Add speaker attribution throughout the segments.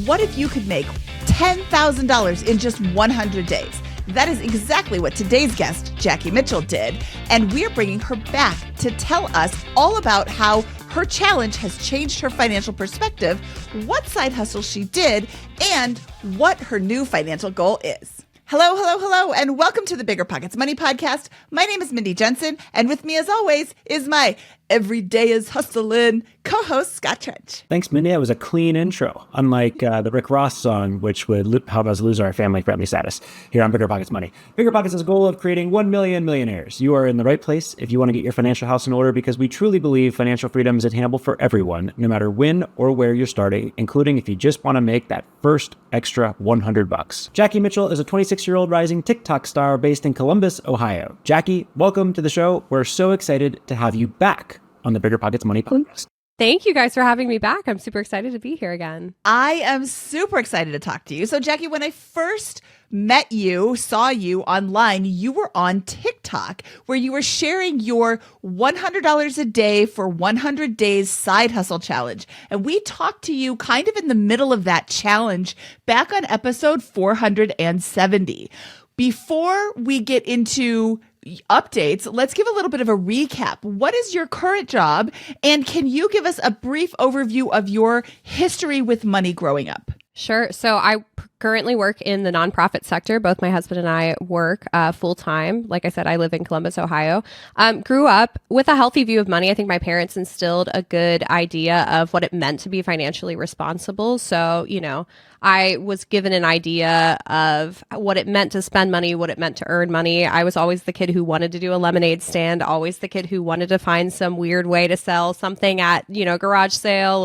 Speaker 1: What if you could make $10,000 in just 100 days? That is exactly what today's guest, Jackie Mitchell, did. And we're bringing her back to tell us all about how her challenge has changed her financial perspective, what side hustle she did, and what her new financial goal is. Hello, and welcome to the BiggerPockets Money Podcast. My name is Mindy Jensen, and with me, as always, is my everyday is hustling co-host, Scott Trench.
Speaker 2: Thanks, Mindy. That was a clean intro, unlike the Rick Ross song, which would help us lose our family-friendly status here on BiggerPockets Money. BiggerPockets has a goal of creating 1 million millionaires. You are in the right place if you want to get your financial house in order, because we truly believe financial freedom is attainable for everyone, no matter when or where you're starting, including if you just want to make that first extra $100. Jackie Mitchell is a 26-year-old rising TikTok star based in Columbus, Ohio. Jackie, welcome to the show. We're so excited to have you back on the BiggerPockets Money Podcast.
Speaker 3: Thank you guys for having me back. I'm super excited to be here again.
Speaker 1: I am super excited to talk to you. So, Jackie, when I first met you, saw you online, you were on TikTok, where you were sharing your $100 a day for 100 days side hustle challenge. And we talked to you kind of in the middle of that challenge back on episode 470. Before we get into updates, let's give a little bit of a recap. What is your current job? And can you give us a brief overview of your history with money growing up?
Speaker 3: Sure. So I currently work in the nonprofit sector. Both my husband and I work full time. Like I said, I live in Columbus, Ohio. Grew up with a healthy view of money. I think my parents instilled a good idea of what it meant to be financially responsible. So, I was given an idea of what it meant to spend money, what it meant to earn money. I was always the kid who wanted to do a lemonade stand, always the kid who wanted to find some weird way to sell something at, garage sale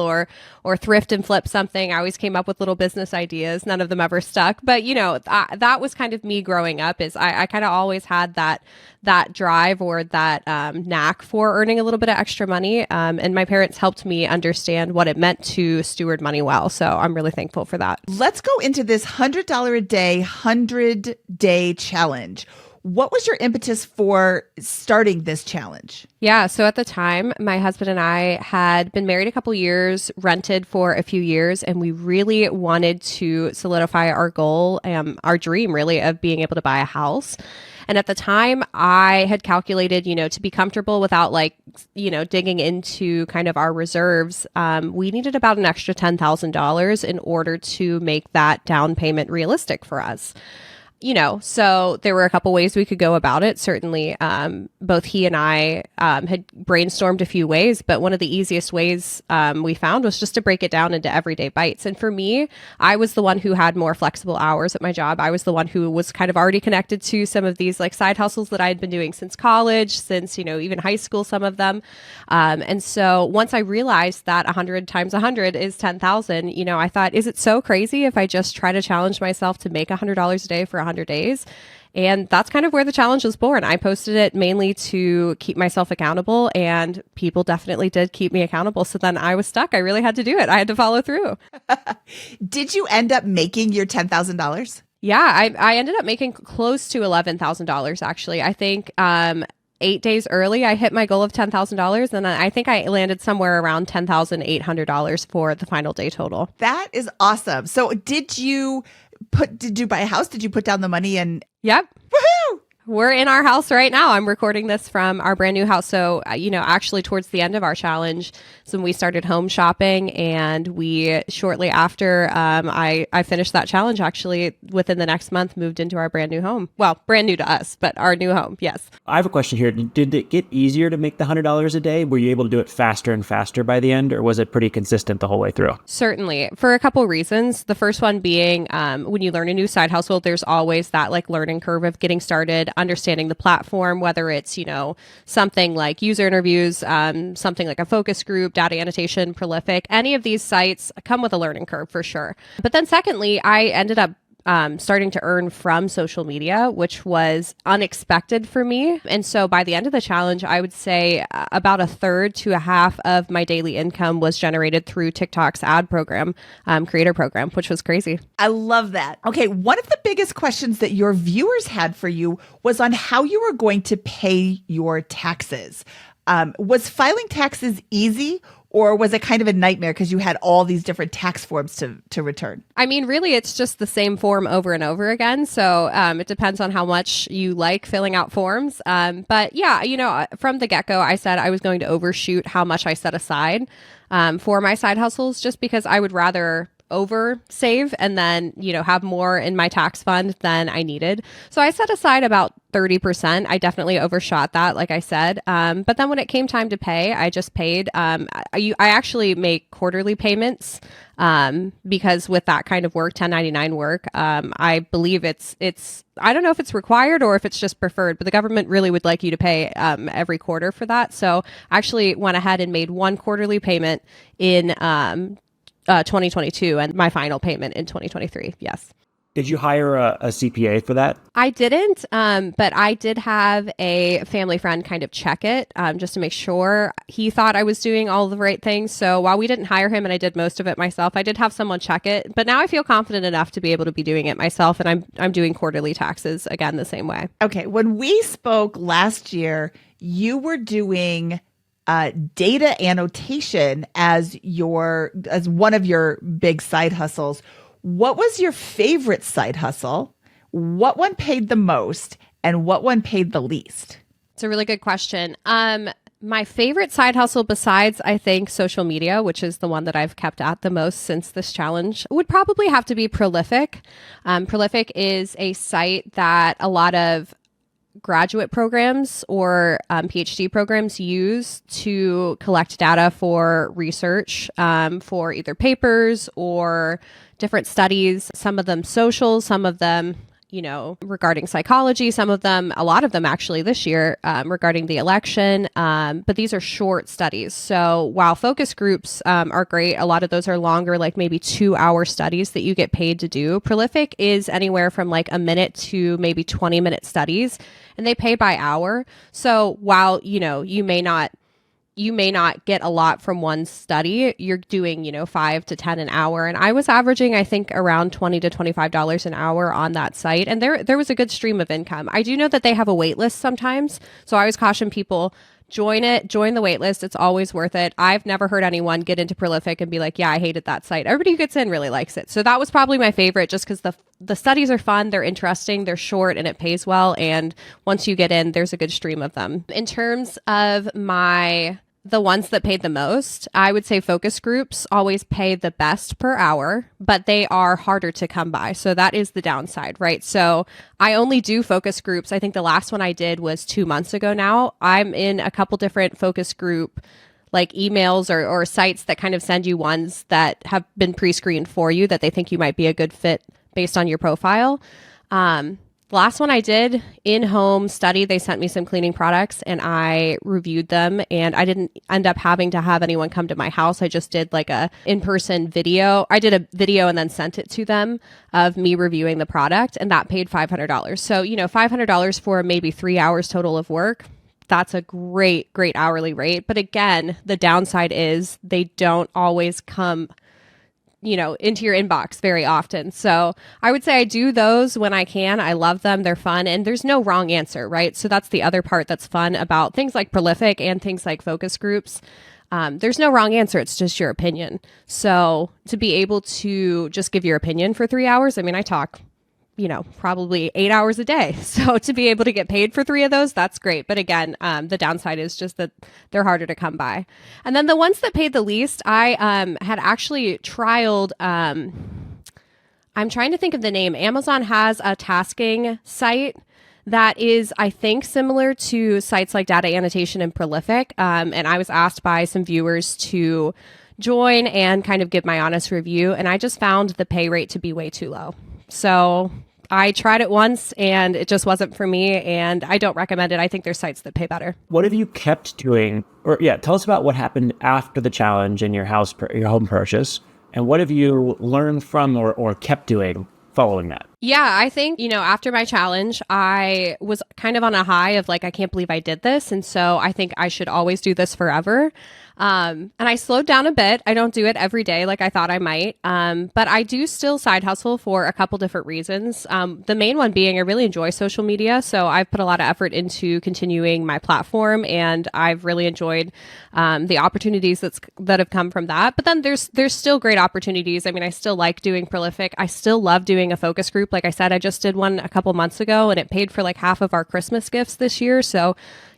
Speaker 3: or thrift and flip something. I always came up with little business ideas. None of them ever stuck. But, that was kind of me growing up. Is I kind of always had that drive or that knack for earning a little bit of extra money. And my parents helped me understand what it meant to steward money well. So I'm really thankful for that.
Speaker 1: Let's go into this $100 a day, 100-day challenge. What was your impetus for starting this challenge?
Speaker 3: Yeah. So at the time, my husband and I had been married a couple years, rented for a few years, and we really wanted to solidify our goal, our dream really, of being able to buy a house. And at the time, I had calculated, to be comfortable without digging into kind of our reserves, we needed about an extra $10,000 in order to make that down payment realistic for us. So there were a couple ways we could go about it. Certainly, both he and I had brainstormed a few ways, but one of the easiest ways we found was just to break it down into everyday bites. And for me, I was the one who had more flexible hours at my job. I was the one who was kind of already connected to some of these side hustles that I had been doing since college, since, even high school, some of them. And so once I realized that 100 times 100 is 10,000, I thought, is it so crazy if I just try to challenge myself to make $100 a day for 100 days? And that's kind of where the challenge was born. I posted it mainly to keep myself accountable, and people definitely did keep me accountable. So then I was stuck. I really had to do it. I had to follow through.
Speaker 1: Did you end up making your $10,000?
Speaker 3: Yeah, I ended up making close to $11,000, actually. I think 8 days early, I hit my goal of $10,000, and I think I landed somewhere around $10,800 for the final day total.
Speaker 1: That is awesome. So did you buy a house? Did you put down the money and...
Speaker 3: Yep.
Speaker 1: Woohoo!
Speaker 3: We're in our house right now. I'm recording this from our brand new house. So, actually towards the end of our challenge, so we started home shopping, and we shortly after I finished that challenge, actually within the next month, moved into our brand new home. Well, brand new to us, but our new home. Yes.
Speaker 2: I have a question here. Did it get easier to make the $100 a day? Were you able to do it faster and faster by the end, or was it pretty consistent the whole way through?
Speaker 3: Certainly, for a couple of reasons. The first one being when you learn a new side hustle, there's always that learning curve of getting started, understanding the platform, whether it's, something like user interviews, something like a focus group, data annotation, Prolific, any of these sites come with a learning curve for sure. But then secondly, I ended up starting to earn from social media, which was unexpected for me. And so by the end of the challenge, I would say about a third to a half of my daily income was generated through TikTok's ad program, creator program, which was crazy.
Speaker 1: I love that. Okay, one of the biggest questions that your viewers had for you was on how you were going to pay your taxes. Was filing taxes easy, Or was it kind of a nightmare because you had all these different tax forms to return?
Speaker 3: I mean, really, it's just the same form over and over again. So it depends on how much you like filling out forms. But yeah, from the get-go, I said I was going to overshoot how much I set aside for my side hustles, just because I would rather over save and then, have more in my tax fund than I needed. So I set aside about 30%. I definitely overshot that, like I said. But then when it came time to pay, I just paid. I actually make quarterly payments because with that kind of work, 1099 work, I believe it's I don't know if it's required or if it's just preferred, but the government really would like you to pay every quarter for that. So I actually went ahead and made one quarterly payment in 2022 and my final payment in 2023. Yes.
Speaker 2: Did you hire a CPA for that?
Speaker 3: I didn't, but I did have a family friend kind of check it just to make sure he thought I was doing all the right things. So while we didn't hire him and I did most of it myself, I did have someone check it. But now I feel confident enough to be able to be doing it myself, and I'm doing quarterly taxes again the same way.
Speaker 1: Okay, when we spoke last year, you were doing data annotation as one of your big side hustles. What was your favorite side hustle? What one paid the most, and what one paid the least?
Speaker 3: It's a really good question. My favorite side hustle, besides, I think, social media, which is the one that I've kept at the most since this challenge, would probably have to be Prolific. Prolific is a site that a lot of graduate programs or PhD programs use to collect data for research, for either papers or different studies, some of them social, some of them, regarding psychology, a lot of them actually this year regarding the election. But these are short studies. So while focus groups are great, a lot of those are longer, like maybe 2-hour studies that you get paid to do. Prolific is anywhere from like a minute to maybe 20-minute studies, and they pay by hour. So while, you may not get a lot from one study, you're doing, 5 to 10 an hour. And I was averaging, I think, around $20 to $25 an hour on that site. And there was a good stream of income. I do know that they have a wait list sometimes. So I always caution people, join the wait list. It's always worth it. I've never heard anyone get into Prolific and be like, yeah, I hated that site. Everybody who gets in really likes it. So that was probably my favorite, just because the studies are fun, they're interesting, they're short, and it pays well. And once you get in, there's a good stream of them. In terms of the ones that paid the most, I would say focus groups always pay the best per hour, but they are harder to come by. So that is the downside, right? So I only do focus groups. I think the last one I did was 2 months ago now. I'm in a couple different focus group like emails or sites that kind of send you ones that have been pre-screened for you that they think you might be a good fit based on your profile. Last one I did, in-home study, they sent me some cleaning products and I reviewed them, and I didn't end up having to have anyone come to my house. I just did like a in-person video. I did a video and then sent it to them of me reviewing the product, and that paid $500. So, $500 for maybe 3 hours total of work. That's a great, great hourly rate. But again, the downside is they don't always come into your inbox very often. So I would say I do those when I can. I love them. They're fun, and there's no wrong answer, right? So that's the other part that's fun about things like Prolific and things like focus groups. There's no wrong answer. It's just your opinion. So to be able to just give your opinion for 3 hours, I mean, I talk, probably 8 hours a day. So to be able to get paid for 3 of those, that's great. But again, the downside is just that they're harder to come by. And then the ones that paid the least, I had actually trialed, I'm trying to think of the name. Amazon has a tasking site that is, I think, similar to sites like Data Annotation and Prolific. And I was asked by some viewers to join and kind of give my honest review. And I just found the pay rate to be way too low. So I tried it once and it just wasn't for me, and I don't recommend it. I think there's sites that pay better.
Speaker 2: What have you kept doing? Tell us about what happened after the challenge in your home purchase, and what have you learned from or kept doing following that?
Speaker 3: Yeah, I think, after my challenge, I was kind of on a high of like, I can't believe I did this. And so I think I should always do this forever. And I slowed down a bit. I don't do it every day like I thought I might. But I do still side hustle for a couple different reasons. The main one being I really enjoy social media. So I've put a lot of effort into continuing my platform, and I've really enjoyed the opportunities that have come from that. But then there's still great opportunities. I mean, I still like doing Prolific. I still love doing a focus group. Like I said, I just did one a couple months ago, and it paid for like half of our Christmas gifts this year. So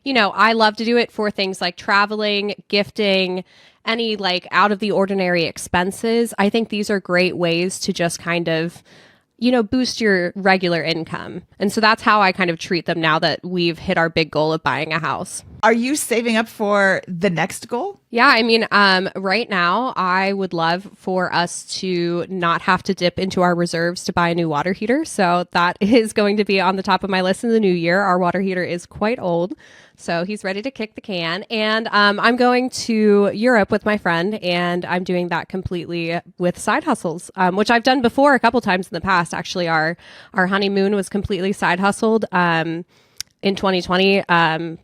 Speaker 3: I love to do it for things like traveling, gifting, any like out of the ordinary expenses. I think these are great ways to just kind of, boost your regular income. And so that's how I kind of treat them now that we've hit our big goal of buying a house.
Speaker 1: Are you saving up for the next goal?
Speaker 3: Yeah, I mean, right now, I would love for us to not have to dip into our reserves to buy a new water heater. So that is going to be on the top of my list in the new year. Our water heater is quite old, so he's ready to kick the can. And I'm going to Europe with my friend, and I'm doing that completely with side hustles, which I've done before a couple times in the past. Actually, our honeymoon was completely side hustled. In 2020,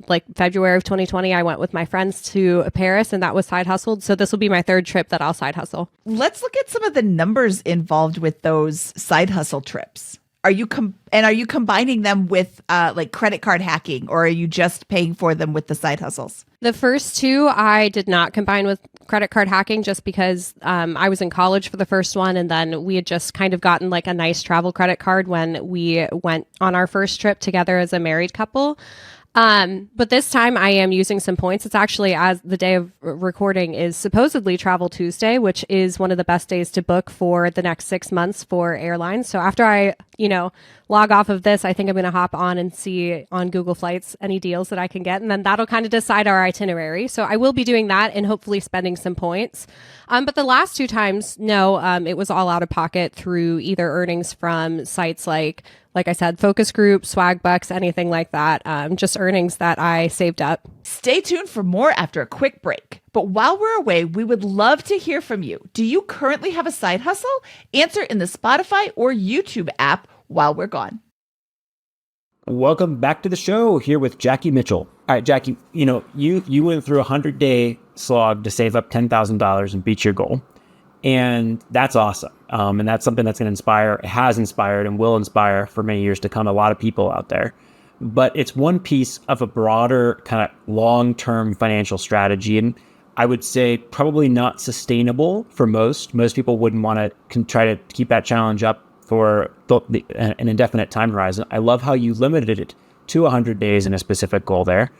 Speaker 3: like February of 2020, I went with my friends to Paris, and that was side hustled. So this will be my third trip that I'll side hustle.
Speaker 1: Let's look at some of the numbers involved with those side hustle trips. Are you combining them with like credit card hacking, or are you just paying for them with the side hustles?
Speaker 3: The first two I did not combine with credit card hacking just because I was in college for the first one, and then we had just kind of gotten like a nice travel credit card when we went on our first trip together as a married couple. But this time I am using some points. It's actually, as the day of recording is supposedly Travel Tuesday, which is one of the best days to book for the next 6 months for airlines. So after I, log off of this, I think I'm going to hop on and see on Google Flights any deals that I can get. And then that'll kind of decide our itinerary. So I will be doing that and hopefully spending some points. But the last two times, no, it was all out of pocket through either earnings from sites like I said, focus group, swag bucks, anything like that. Just earnings that I saved up.
Speaker 1: Stay tuned for more after a quick break. But while we're away, we would love to hear from you. Do you currently have a side hustle? Answer in the Spotify or YouTube app while we're gone.
Speaker 2: Welcome back to the show, here with Jackie Mitchell. All right, Jackie, you went through a 100-day slog to save up $10,000 and beat your goal. And that's awesome. And that's something that's going to inspire, has inspired and will inspire for many years to come a lot of people out there. But it's one piece of a broader kind of long-term financial strategy. And I would say probably not sustainable for most. Most people wouldn't want to try to keep that challenge up for an indefinite time horizon. I love how you limited it to 100 days and a specific goal there.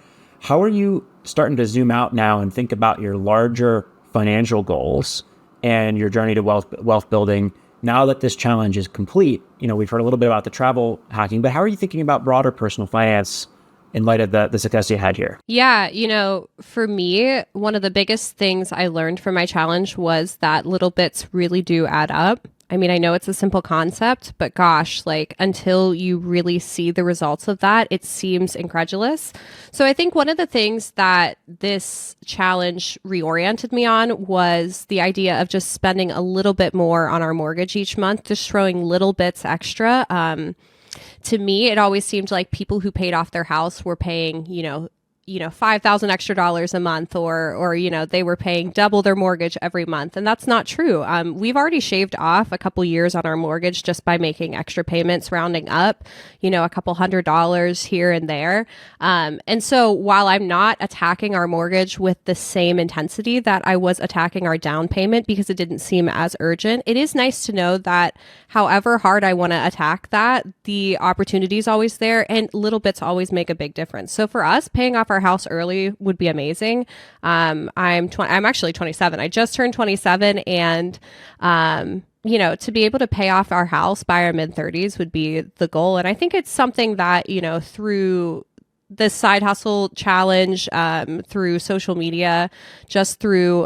Speaker 2: How are you starting to zoom out now and think about your larger financial goals and your journey to wealth building now that this challenge is complete? We've heard a little bit about the travel hacking, but how are you thinking about broader personal finance in light of the success you had here?
Speaker 3: Yeah, for me, one of the biggest things I learned from my challenge was that little bits really do add up. I mean, I know it's a simple concept, but gosh, like until you really see the results of that, it seems incredulous. So I think one of the things that this challenge reoriented me on was the idea of just spending a little bit more on our mortgage each month, just throwing little bits extra. To me, it always seemed like people who paid off their house were paying, $5,000 extra a month, or they were paying double their mortgage every month. And that's not true. We've already shaved off a couple years on our mortgage just by making extra payments, rounding up, a couple $100 here and there. And so while I'm not attacking our mortgage with the same intensity that I was attacking our down payment because it didn't seem as urgent, it is nice to know that however hard I want to attack that, the opportunity is always there and little bits always make a big difference. So for us, paying off our house early would be amazing. I'm actually 27. I just turned 27, and to be able to pay off our house by our mid-30s would be the goal. And I think it's something that through this side hustle challenge, through social media, just through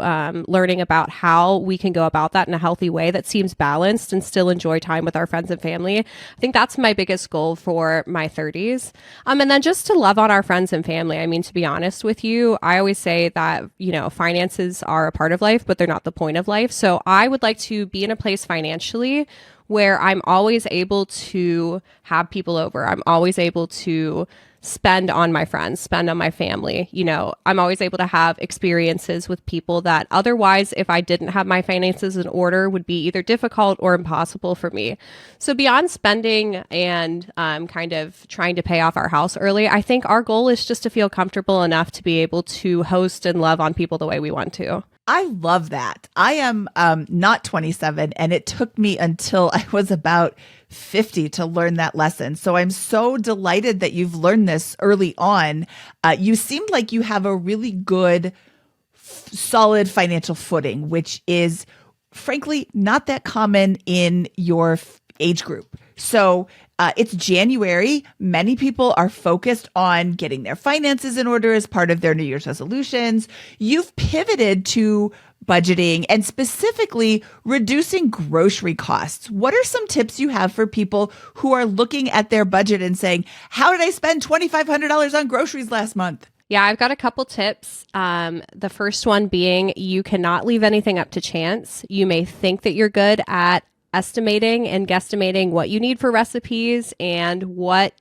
Speaker 3: learning about how we can go about that in a healthy way that seems balanced and still enjoy time with our friends and family. I think that's my biggest goal for my 30s. And then just to love on our friends and family. I mean, to be honest with you, I always say that, finances are a part of life, but they're not the point of life. So I would like to be in a place financially where I'm always able to have people over. I'm always able to spend on my friends, spend on my family. I'm always able to have experiences with people that otherwise, if I didn't have my finances in order, would be either difficult or impossible for me. So beyond spending and kind of trying to pay off our house early, I think our goal is just to feel comfortable enough to be able to host and love on people the way we want to.
Speaker 1: I love that. I am not 27, and it took me until I was about 50 to learn that lesson. So I'm so delighted that you've learned this early on. You seemed like you have a really good, solid financial footing, which is frankly not that common in your age group. So it's January. Many people are focused on getting their finances in order as part of their New Year's resolutions. You've pivoted to budgeting and specifically reducing grocery costs. What are some tips you have for people who are looking at their budget and saying, how did I spend $2,500 on groceries last month?
Speaker 3: Yeah, I've got a couple tips. The first one being you cannot leave anything up to chance. You may think that you're good at estimating and guesstimating what you need for recipes and what,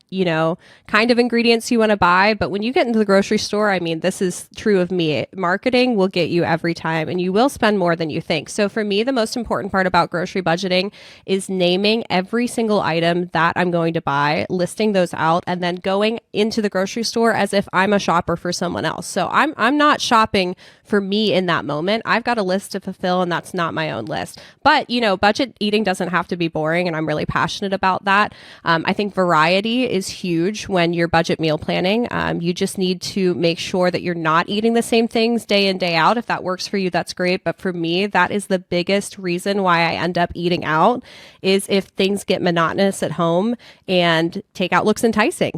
Speaker 3: kind of ingredients you want to buy. But when you get into the grocery store, I mean, this is true of me. Marketing will get you every time and you will spend more than you think. So for me, the most important part about grocery budgeting is naming every single item that I'm going to buy, listing those out, and then going into the grocery store as if I'm a shopper for someone else. So I'm not shopping for me in that moment. I've got a list to fulfill and that's not my own list. But, budget eating doesn't have to be boring, and I'm really passionate about that. I think variety is huge when you're budget meal planning. You just need to make sure that you're not eating the same things day in, day out. If that works for you, that's great. But for me, that is the biggest reason why I end up eating out is if things get monotonous at home and takeout looks enticing.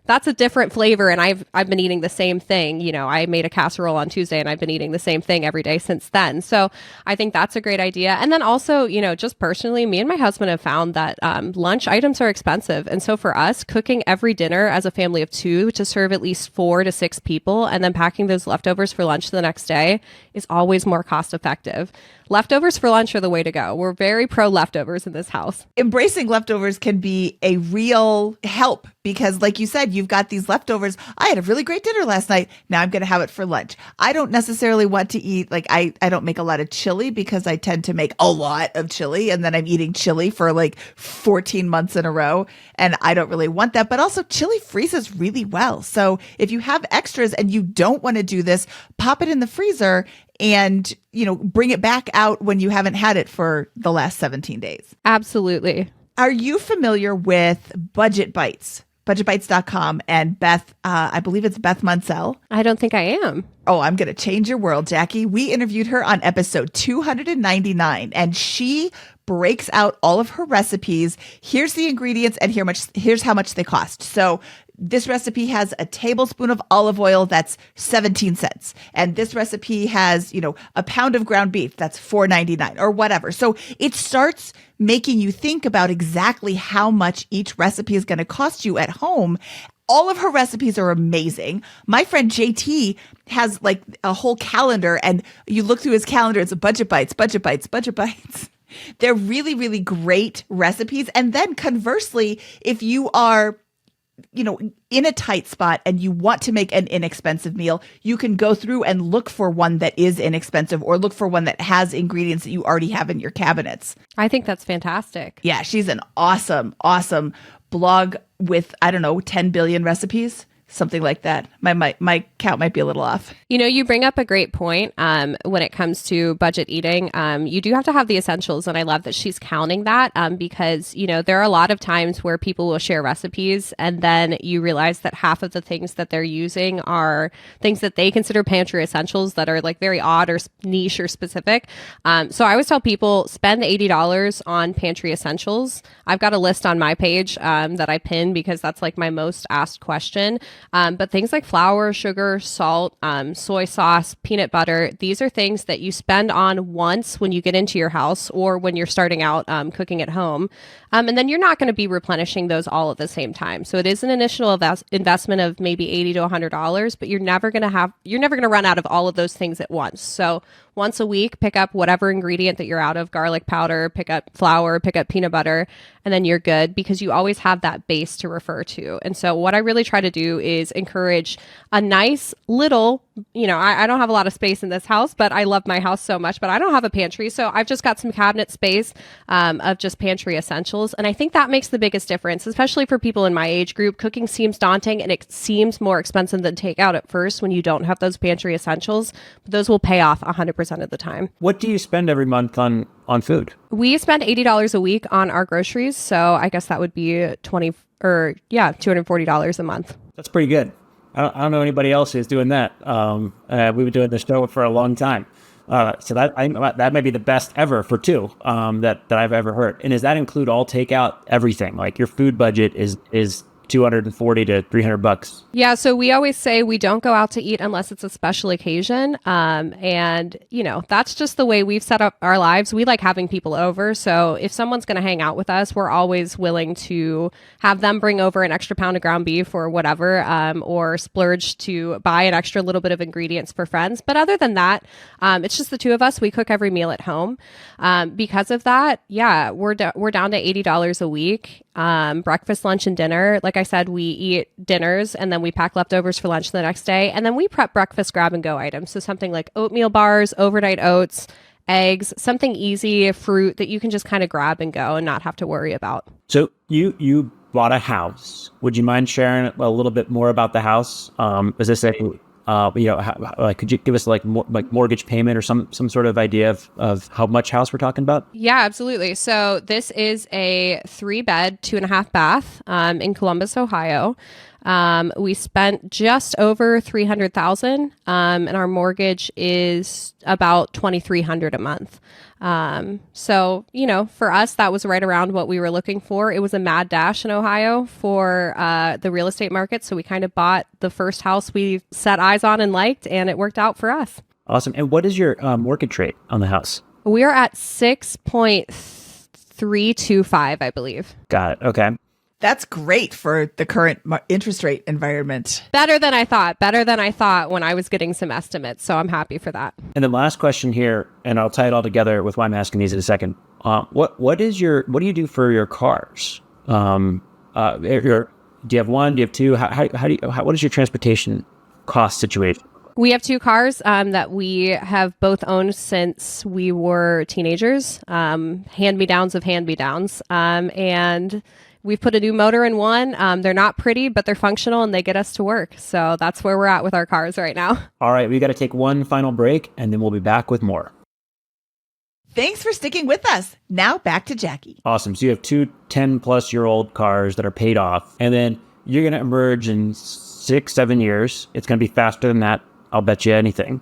Speaker 3: That's a different flavor, and I've been eating the same thing. I made a casserole on Tuesday, and I've been eating the same thing every day since then. So I think that's a great idea. And then also, just personally, me and my husband have found that lunch items are expensive. And so for us, cooking every dinner as a family of 2 to serve at least 4 to 6 people, and then packing those leftovers for lunch the next day is always more cost effective. Leftovers for lunch are the way to go. We're very pro leftovers in this house.
Speaker 1: Embracing leftovers can be a real help because, like you said, you've got these leftovers. I had a really great dinner last night. Now I'm going to have it for lunch. I don't necessarily want to eat, I don't make a lot of chili because I tend to make a lot of chili and then I'm eating chili for 14 months in a row. And I don't really want that. But also chili freezes really well. So if you have extras and you don't want to do this, pop it in the freezer and, bring it back out when you haven't had it for the last 17 days.
Speaker 3: Absolutely.
Speaker 1: Are you familiar with Budget Bites? BudgetBites.com and Beth, I believe it's Beth Munsell.
Speaker 3: I don't think I am.
Speaker 1: Oh, I'm going to change your world, Jackie. We interviewed her on episode 299 and she breaks out all of her recipes. Here's the ingredients and here's how much they cost. So this recipe has a tablespoon of olive oil that's 17 cents. And this recipe has, a pound of ground beef that's $4.99 or whatever. So it starts making you think about exactly how much each recipe is going to cost you at home. All of her recipes are amazing. My friend JT has a whole calendar and you look through his calendar, it's a Budget Bites, Budget Bites, Budget Bites. They're really, really great recipes. And then conversely, if you are in a tight spot and you want to make an inexpensive meal, you can go through and look for one that is inexpensive or look for one that has ingredients that you already have in your cabinets.
Speaker 3: I think that's fantastic.
Speaker 1: Yeah, she's an awesome, awesome blog with, 10 billion recipes. Something like that. My count might be a little off.
Speaker 3: You bring up a great point when it comes to budget eating. You do have to have the essentials. And I love that she's counting that because, there are a lot of times where people will share recipes and then you realize that half of the things that they're using are things that they consider pantry essentials that are very odd or niche or specific. So I always tell people spend $80 on pantry essentials. I've got a list on my page that I pin because that's my most asked question. But things like flour, sugar, salt, soy sauce, peanut butter, these are things that you spend on once when you get into your house or when you're starting out cooking at home. And then you're not going to be replenishing those all at the same time. So it is an initial investment of maybe $80 to $100, but you're never going to run out of all of those things at once. So once a week, pick up whatever ingredient that you're out of, garlic powder, pick up flour, pick up peanut butter, and then you're good, because you always have that base to refer to. And so what I really try to do is encourage a nice little, I don't have a lot of space in this house, but I love my house so much, but I don't have a pantry. So I've just got some cabinet space of just pantry essentials. And I think that makes the biggest difference, especially for people in my age group. Cooking seems daunting and it seems more expensive than takeout at first when you don't have those pantry essentials, but those will pay off 100% of the time.
Speaker 2: What do you spend every month on food?
Speaker 3: We spend $80 a week on our groceries. So I guess that would be $240 a month.
Speaker 2: That's pretty good. I don't know anybody else who's doing that. We've been doing this show for a long time. So that may be the best ever for two that I've ever heard. And does that include all takeout, everything? Like your food budget is $240 to $300.
Speaker 3: Yeah, so we always say we don't go out to eat unless it's a special occasion. And, that's just the way we've set up our lives. We like having people over. So if someone's going to hang out with us, we're always willing to have them bring over an extra pound of ground beef or whatever, or splurge to buy an extra little bit of ingredients for friends. But other than that, it's just the two of us. We cook every meal at home. Because of that, yeah, we're down to $80 a week. Breakfast, lunch, and dinner. Like I said, we eat dinners and then we pack leftovers for lunch the next day. And then we prep breakfast grab and go items. So something like oatmeal bars, overnight oats, eggs, something easy, fruit that you can just kind of grab and go and not have to worry about.
Speaker 2: So you bought a house. Would you mind sharing a little bit more about the house? Is this could you give us like mortgage payment or some sort of idea of how much house we're talking about?
Speaker 3: Yeah, absolutely. So this is a 3-bed, 2.5 bath in Columbus, Ohio. We spent just over $300,000, and our mortgage is about $2,300 a month. So, for us, that was right around what we were looking for. It was a mad dash in Ohio for the real estate market. So we kind of bought the first house we set eyes on and liked, and it worked out for us.
Speaker 2: Awesome. And what is your mortgage rate on the house?
Speaker 3: We are at 6.325, I believe.
Speaker 2: Got it. Okay.
Speaker 1: That's great for the current interest rate environment.
Speaker 3: Better than I thought when I was getting some estimates. So I'm happy for that.
Speaker 2: And then last question here, and I'll tie it all together with why I'm asking these in a second. What do you do for your cars? Do you have one? Do you have two? What is your transportation cost situation?
Speaker 3: We have 2 cars that we have both owned since we were teenagers, hand-me-downs of hand-me-downs. And we've put a new motor in one. They're not pretty, but they're functional and they get us to work. So that's where we're at with our cars right now.
Speaker 2: All right, we got to take one final break and then we'll be back with more.
Speaker 1: Thanks for sticking with us. Now back to Jackie.
Speaker 2: Awesome. So you have 2 10-plus-year-old cars that are paid off, and then you're going to emerge in 6-7 years. It's going to be faster than that, I'll bet you anything,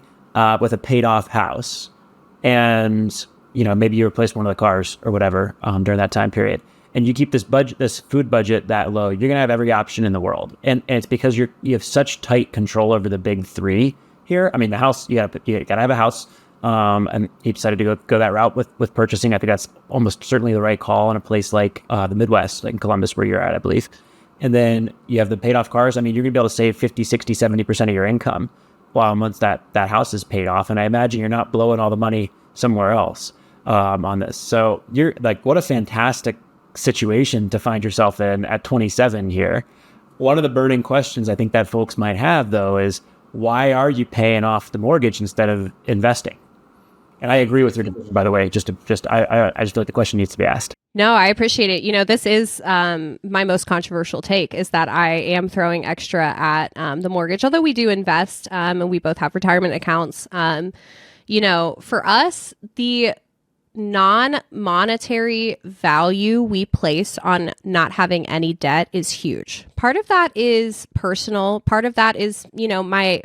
Speaker 2: with a paid off house. And, maybe you replace one of the cars or whatever during that time period. And you keep this food budget that low, you're going to have every option in the world. And it's because you have such tight control over the big 3 here. I mean, the house, you got to have a house. And he decided to go that route with purchasing. I think that's almost certainly the right call in a place like the Midwest, like in Columbus, where you're at, I believe. And then you have the paid off cars. I mean, you're going to be able to save 50, 60, 70% of your income once that house is paid off. And I imagine you're not blowing all the money somewhere else on this. So you're like, what a fantastic situation to find yourself in at 27 here. One of the burning questions I think that folks might have, though, is why are you paying off the mortgage instead of investing? And I agree with your decision, by the way. I just feel like the question needs to be asked.
Speaker 3: No, I appreciate it. This is my most controversial take, is that I am throwing extra at the mortgage, although we do invest and we both have retirement accounts. For us, the non-monetary value we place on not having any debt is huge. Part of that is personal. Part of that is,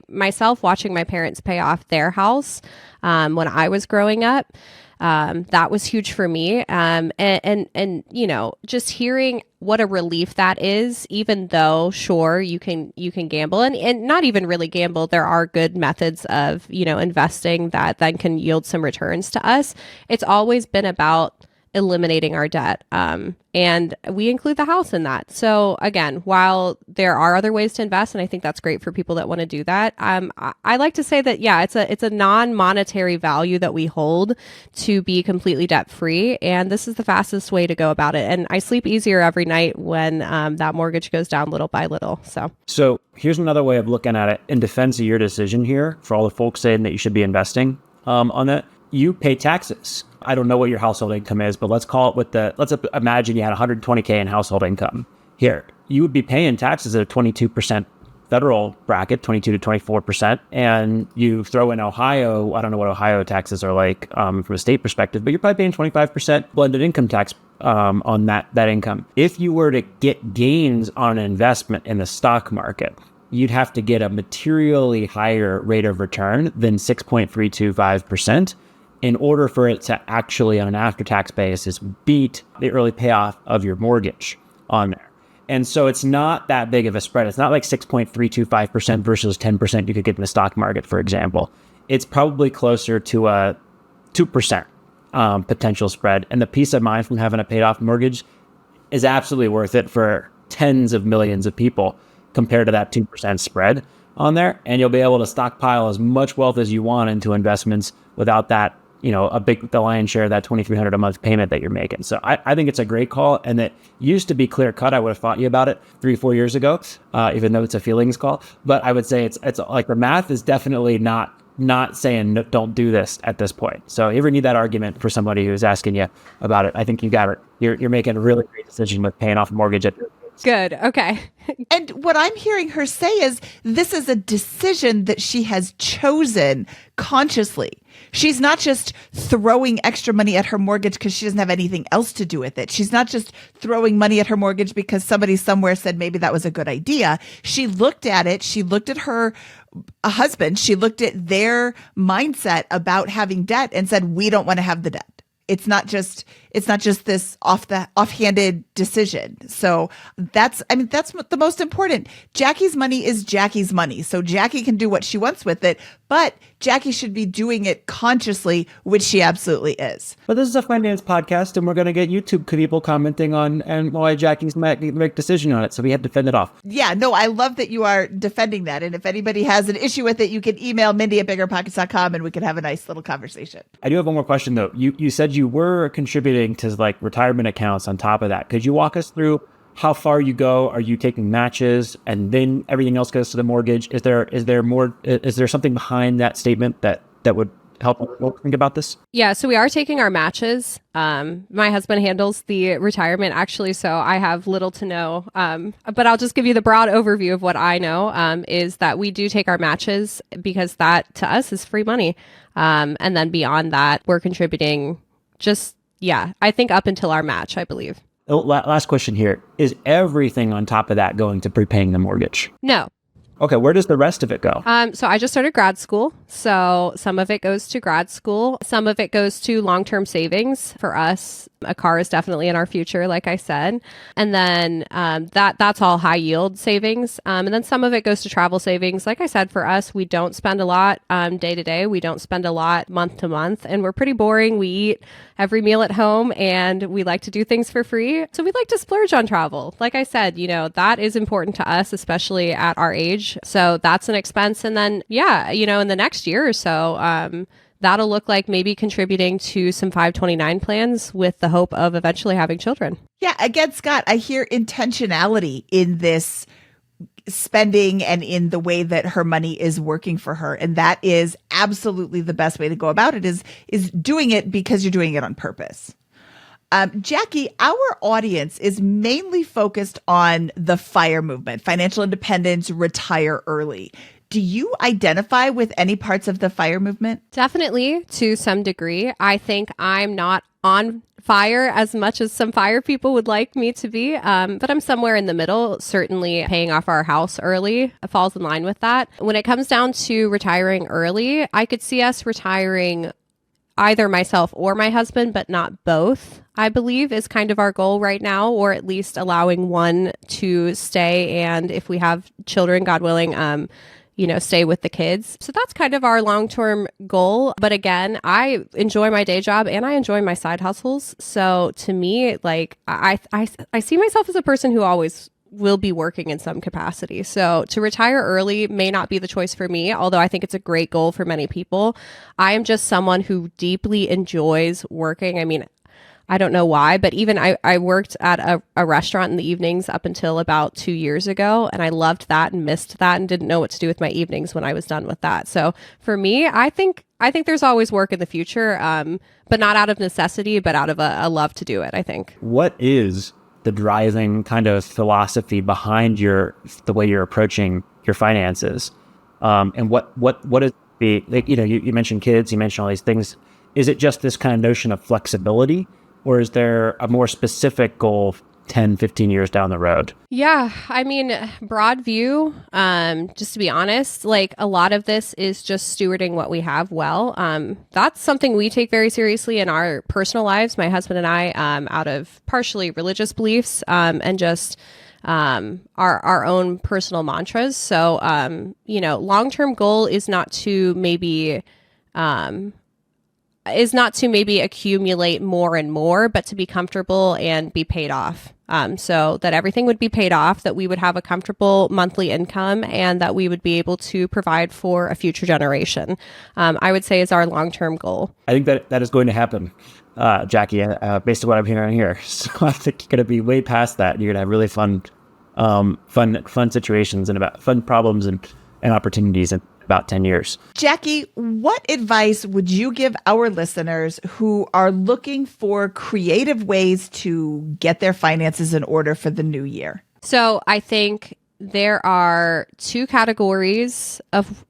Speaker 3: myself watching my parents pay off their house when I was growing up. That was huge for me. And just hearing what a relief that is, even though sure you can gamble and not even really gamble. There are good methods of, investing that then can yield some returns to us. It's always been about eliminating our debt. And we include the house in that. So again, while there are other ways to invest, and I think that's great for people that want to do that, I like to say that, yeah, it's a non-monetary value that we hold to be completely debt free. And this is the fastest way to go about it. And I sleep easier every night when that mortgage goes down little by little. So
Speaker 2: here's another way of looking at it in defense of your decision here for all the folks saying that you should be investing on that. You pay taxes. I don't know what your household income is, but let's call it let's imagine you had 120K in household income. Here, you would be paying taxes at a 22% federal bracket, 22 to 24%. And you throw in Ohio, I don't know what Ohio taxes are like from a state perspective, but you're probably paying 25% blended income tax on that income. If you were to get gains on an investment in the stock market, you'd have to get a materially higher rate of return than 6.325%. in order for it to actually, on an after-tax basis, beat the early payoff of your mortgage on there. And so it's not that big of a spread. It's not like 6.325% versus 10% you could get in the stock market, for example. It's probably closer to a 2% potential spread. And the peace of mind from having a paid-off mortgage is absolutely worth it for tens of millions of people compared to that 2% spread on there. And you'll be able to stockpile as much wealth as you want into investments without that, the lion's share of that $2,300 a month payment that you're making. So I think it's a great call, and it used to be clear cut. I would have fought you about it 3-4 years ago, even though it's a feelings call. But I would say it's like the math is definitely not saying no, don't do this at this point. So if you ever need that argument for somebody who's asking you about it, I think you got it. You're making a really great decision with paying off a mortgage at
Speaker 3: good. Okay.
Speaker 1: And what I'm hearing her say is this is a decision that she has chosen consciously. She's not just throwing extra money at her mortgage because she doesn't have anything else to do with it. She's not just throwing money at her mortgage because somebody somewhere said maybe that was a good idea. She looked at it. She looked at her husband. She looked at their mindset about having debt and said, we don't want to have the debt. It's not just this offhanded decision. So that's the most important. Jackie's money is Jackie's money. So Jackie can do what she wants with it, but Jackie should be doing it consciously, which she absolutely is.
Speaker 2: But this is a finance podcast, and we're going to get YouTube people commenting on and why Jackie's making the right decision on it. So we have to fend it off.
Speaker 1: Yeah, no, I love that you are defending that. And if anybody has an issue with it, you can email Mindy@BiggerPockets.com and we can have a nice little conversation.
Speaker 2: I do have one more question, though. You said you were contributing to like retirement accounts on top of that. Could you walk us through how far you go? Are you taking matches and then everything else goes to the mortgage? Is there something behind that statement that would help people think about this?
Speaker 3: Yeah, so we are taking our matches. My husband handles the retirement actually, so I have little to know. But I'll just give you the broad overview of what I know, is that we do take our matches because that to us is free money. And then beyond that, we're contributing I think up until our match, I believe.
Speaker 2: Last question here. Is everything on top of that going to prepaying the mortgage?
Speaker 3: No.
Speaker 2: Okay, where does the rest of it go?
Speaker 3: So I just started grad school. So some of it goes to grad school. Some of it goes to long-term savings. For us, a car is definitely in our future, like I said. And then that's all high yield savings. And then some of it goes to travel savings. Like I said, for us, we don't spend a lot day to day. We don't spend a lot month to month. And we're pretty boring. We eat every meal at home and we like to do things for free. So we like to splurge on travel. Like I said, that is important to us, especially at our age. So that's an expense. And then, in the next year or so, that'll look like maybe contributing to some 529 plans with the hope of eventually having children.
Speaker 1: Yeah. Again, Scott, I hear intentionality in this spending and in the way that her money is working for her. And that is absolutely the best way to go about it is doing it because you're doing it on purpose. Jackie, our audience is mainly focused on the FIRE movement, financial independence, retire early. Do you identify with any parts of the FIRE movement?
Speaker 3: Definitely, to some degree. I think I'm not on fire as much as some FIRE people would like me to be, but I'm somewhere in the middle. Certainly paying off our house early falls in line with that. When it comes down to retiring early, I could see us retiring either myself or my husband, but not both, I believe is kind of our goal right now, or at least allowing one to stay. And if we have children, God willing, stay with the kids. So that's kind of our long-term goal. But again, I enjoy my day job and I enjoy my side hustles. So to me, like I see myself as a person who always will be working in some capacity. So to retire early may not be the choice for me, although I think it's a great goal for many people. I am just someone who deeply enjoys working. I mean, I don't know why, but even I worked at a restaurant in the evenings up until about 2 years ago, and I loved that and missed that and didn't know what to do with my evenings when I was done with that. So for me, I think there's always work in the future, but not out of necessity, but out of a love to do it, I think.
Speaker 2: What is the driving kind of philosophy behind the way you're approaching your finances? And what is like, you mentioned kids, you mentioned all these things. Is it just this kind of notion of flexibility, or is there a more specific goal 10, 15 years down the road?
Speaker 3: Yeah, I mean, broad view, just to be honest, like a lot of this is just stewarding what we have well. That's something we take very seriously in our personal lives, my husband and I, out of partially religious beliefs and just our own personal mantras. So, long-term goal is not to maybe accumulate more and more, but to be comfortable and be paid off. So that everything would be paid off, that we would have a comfortable monthly income, and that we would be able to provide for a future generation. I would say is our long-term goal.
Speaker 2: I think that is going to happen, Jackie, based on what I'm hearing here. So I think you're going to be way past that. You're going to have really fun situations and about fun problems and opportunities in about 10 years.
Speaker 1: Jackie, what advice would you give our listeners who are looking for creative ways to get their finances in order for the new year?
Speaker 3: So I think there are two categories of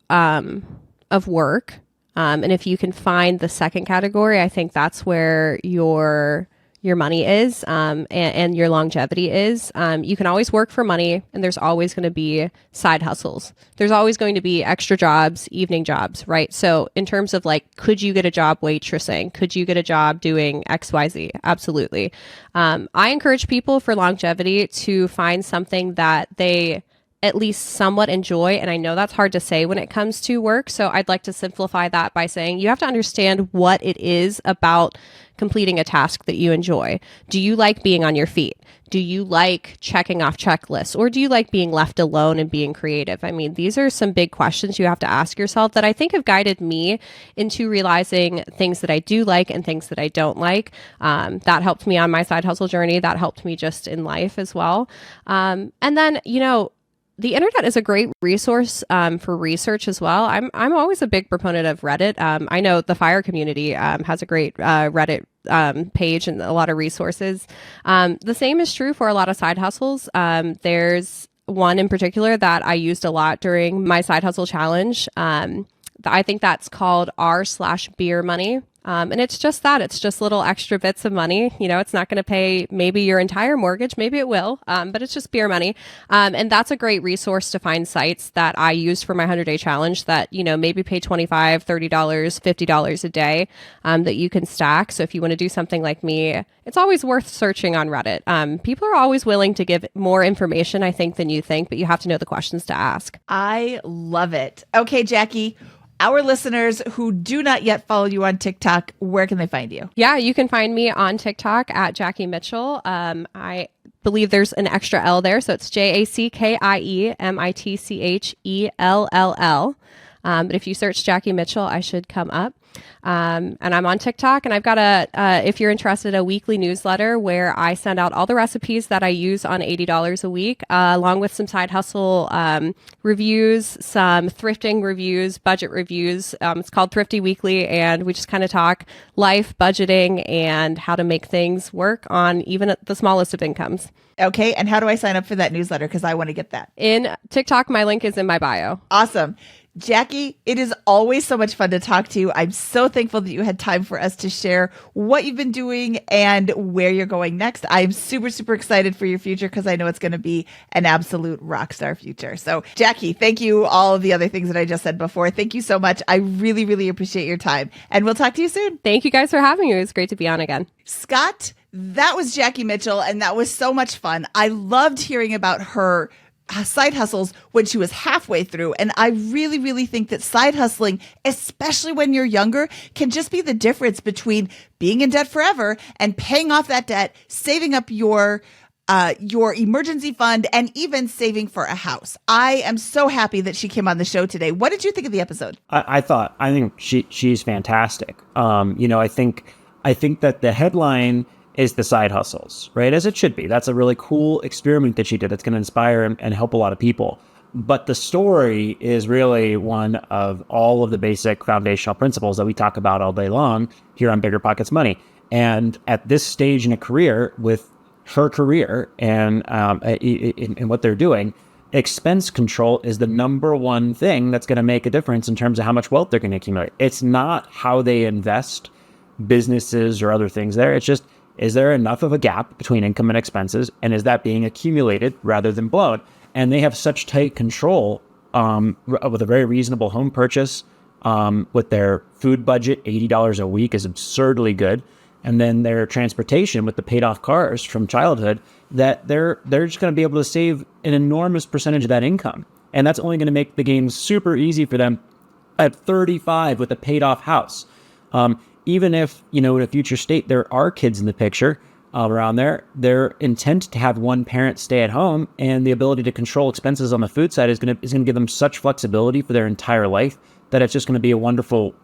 Speaker 3: work. And if you can find the second category, I think that's where your money is, and your longevity is. You can always work for money, and there's always going to be side hustles. There's always going to be extra jobs, evening jobs, right? So in terms of like, could you get a job waitressing? Could you get a job doing XYZ? Absolutely. I encourage people for longevity to find something that they at least somewhat enjoy. And I know that's hard to say when it comes to work. So I'd like to simplify that by saying you have to understand what it is about completing a task that you enjoy. Do you like being on your feet? Do you like checking off checklists? Or do you like being left alone and being creative? I mean, these are some big questions you have to ask yourself that I think have guided me into realizing things that I do like and things that I don't like. That helped me on my side hustle journey. That helped me just in life as well. And then, the internet is a great resource for research as well. I'm always a big proponent of Reddit. I know the FIRE community has a great Reddit page and a lot of resources. The same is true for a lot of side hustles. There's one in particular that I used a lot during my side hustle challenge. I think that's called r/beer money. And it's just that. It's just little extra bits of money. It's not going to pay maybe your entire mortgage. Maybe it will, but it's just beer money. And that's a great resource to find sites that I used for my 100-day challenge that, maybe pay $25, $30, $50 a day that you can stack. So if you want to do something like me, it's always worth searching on Reddit. People are always willing to give more information, I think, than you think, but you have to know the questions to ask.
Speaker 1: I love it. Okay, Jackie. Our listeners who do not yet follow you on TikTok, where can they find you?
Speaker 3: Yeah, you can find me on TikTok at Jackie Mitchell. I believe there's an extra L there, so it's JackieMitchell. But if you search Jackie Mitchell, I should come up. And I'm on TikTok, and I've got if you're interested, a weekly newsletter where I send out all the recipes that I use on $80 a week, along with some side hustle reviews, some thrifting reviews, budget reviews. It's called Thrifty Weekly, and we just kind of talk life, budgeting, and how to make things work on even the smallest of incomes.
Speaker 1: Okay, and how do I sign up for that newsletter? Because I want to get that.
Speaker 3: In TikTok, my link is in my bio.
Speaker 1: Awesome. Jackie, it is always so much fun to talk to you. I'm so thankful that you had time for us to share what you've been doing and where you're going next. I'm super, super excited for your future because I know it's going to be an absolute rock star future. So, Jackie, thank you. All of the other things that I just said before. Thank you so much. I really, really appreciate your time. And we'll talk to you soon.
Speaker 3: Thank you guys for having me. It was great to be on again.
Speaker 1: Scott, that was Jackie Mitchell, and that was so much fun. I loved hearing about side hustles when she was halfway through. And I really, really think that side hustling, especially when you're younger, can just be the difference between being in debt forever and paying off that debt, saving up your emergency fund, and even saving for a house. I am so happy that she came on the show today. What did you think of the episode?
Speaker 2: I think she's fantastic. I think that the headline is the side hustles, right? As it should be. That's a really cool experiment that she did that's going to inspire and help a lot of people. But the story is really one of all of the basic foundational principles that we talk about all day long here on BiggerPockets Money. And at this stage in a career, with her career and in what they're doing, expense control is the number one thing that's going to make a difference in terms of how much wealth they're going to accumulate. It's not how they invest businesses or other things there. It's just, is there enough of a gap between income and expenses? And is that being accumulated rather than blown? And they have such tight control with a very reasonable home purchase, with their food budget, $80 a week is absurdly good. And then their transportation with the paid off cars from childhood, that they're just going to be able to save an enormous percentage of that income. And that's only going to make the game super easy for them at 35 with a paid off house. Even if, in a future state, there are kids in the picture around there, their intent to have one parent stay at home and the ability to control expenses on the food side is going to give them such flexibility for their entire life that it's just going to be a wonderful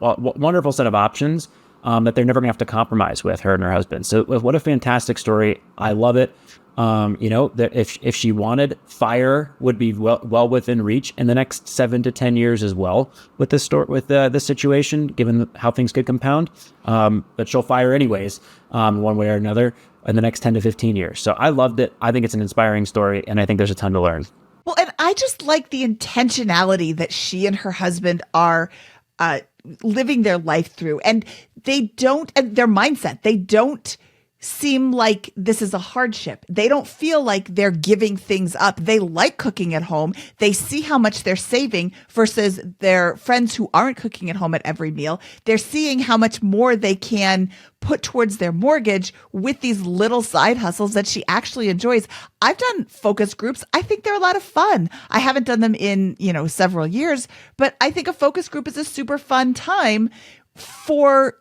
Speaker 2: set of options that they're never going to have to compromise with, her and her husband. So what a fantastic story. I love it. That if she wanted, FIRE would be well within reach in the next 7 to 10 years as well with this this situation, given how things could compound. But she'll FIRE anyways, one way or another, in the next 10 to 15 years. So I loved it. I think it's an inspiring story, and I think there's a ton to learn.
Speaker 1: Well, and I just like the intentionality that she and her husband are living their life through, and their mindset, they don't seem like this is a hardship. They don't feel like they're giving things up. They like cooking at home. They see how much they're saving versus their friends who aren't cooking at home at every meal. They're seeing how much more they can put towards their mortgage with these little side hustles that she actually enjoys. I've done focus groups. I think they're a lot of fun. I haven't done them in, several years, but I think a focus group is a super fun time for,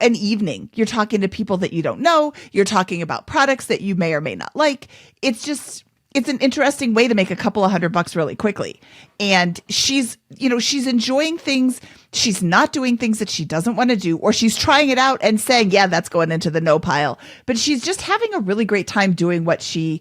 Speaker 1: an evening. You're talking to people that you don't know. You're talking about products that you may or may not like. It's an interesting way to make a couple of $100 really quickly. And she's enjoying things. She's not doing things that she doesn't want to do, or she's trying it out and saying, yeah, that's going into the no pile. But she's just having a really great time doing what she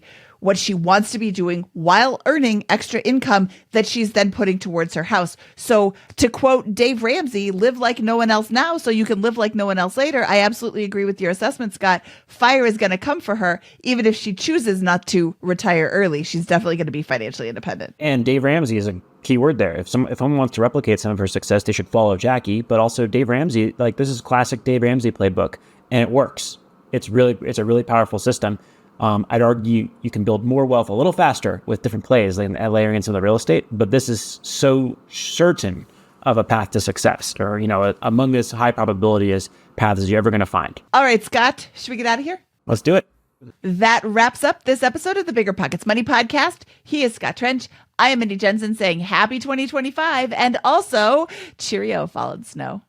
Speaker 1: wants to be doing while earning extra income that she's then putting towards her house. So to quote Dave Ramsey, live like no one else now so you can live like no one else later. I absolutely agree with your assessment, Scott. FIRE is going to come for her, even if she chooses not to retire early. She's definitely going to be financially independent.
Speaker 2: And Dave Ramsey is a key word there. If someone wants to replicate some of her success, they should follow Jackie. But also Dave Ramsey, this is classic Dave Ramsey playbook, and it works. It's a really powerful system. I'd argue you can build more wealth a little faster with different plays and layering in some of the real estate, but this is so certain of a path to success, or, among this high probability is paths you're ever going to find.
Speaker 1: All right, Scott, should we get out of here?
Speaker 2: Let's do it.
Speaker 1: That wraps up this episode of the BiggerPockets Money Podcast. He is Scott Trench. I am Mindy Jensen saying happy 2025, and also cheerio, fallen snow.